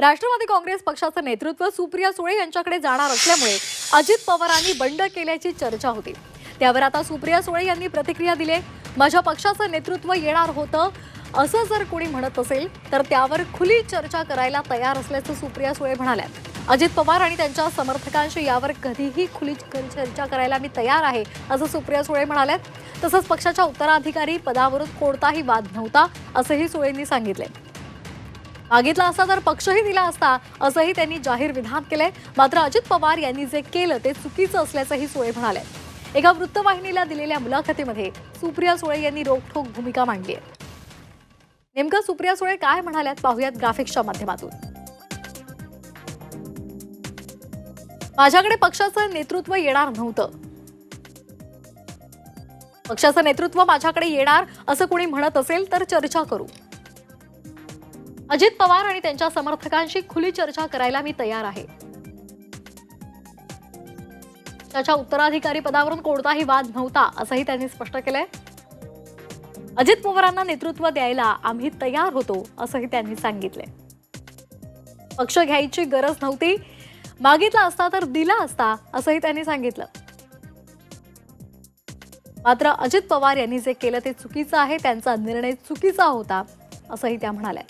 राष्ट्रवादी काँग्रेस पक्षाचं नेतृत्व सुप्रिया सुळे यांच्याकडे जाणार असल्यामुळे अजित पवारांनी बंड केल्याची चर्चा होती। त्यावर आता सुप्रिया सुळे यांनी प्रतिक्रिया दिली। माझ्या पक्षाचं नेतृत्व येणार होतं असं जर कोणी म्हणत असेल तर त्यावर खुली चर्चा करायला तयार असल्याचं सुप्रिया सुळे म्हणाल्या। अजित पवार आणि त्यांच्या समर्थकांशी यावर कधीही खुली चर्चा करायला मी तयार आहे असं सुप्रिया सुळे म्हणाल्या। तसंच पक्षाच्या उत्तराधिकारी पदावरून कोणताही वाद नव्हता असंही सुळेंनी सांगितले। मागितला असता तर पक्षही दिला असता असंही त्यांनी जाहीर विधान केले। मात्र अजित पवार यांनी जे केलं ते चुकीचं असल्याचंही सुळे म्हणाले। एका वृत्तवाहिनीला दिलेल्या मुलाखतीमध्ये सुप्रिया सुळे यांनी रोखठोक भूमिका मांडली आहे। नेमकं सुप्रिया सुळे काय म्हणाल्यात पाहूयात ग्राफिक्सच्या माध्यमातून। माझ्याकडे पक्षाचं नेतृत्व येणार नव्हतं। पक्षाचं नेतृत्व माझ्याकडे येणार असं कोणी म्हणत असेल तर चर्चा करू। अजित पवार आणि त्यांच्या समर्थकांशी खुली चर्चा करायला मी तयार आहे। त्याच्या उत्तराधिकारी पदावरून कोणताही वाद नव्हता असंही त्यांनी स्पष्ट केलंय। अजित पवारांना नेतृत्व द्यायला आम्ही तयार होतो असंही त्यांनी सांगितले। पक्ष घ्यायची गरज नव्हती, मागितला असता तर दिला असता असंही त्यांनी सांगितलं। मात्र अजित पवार यांनी जे केलं ते चुकीचं आहे, त्यांचा निर्णय चुकीचा होता असंही त्या म्हणाल्या।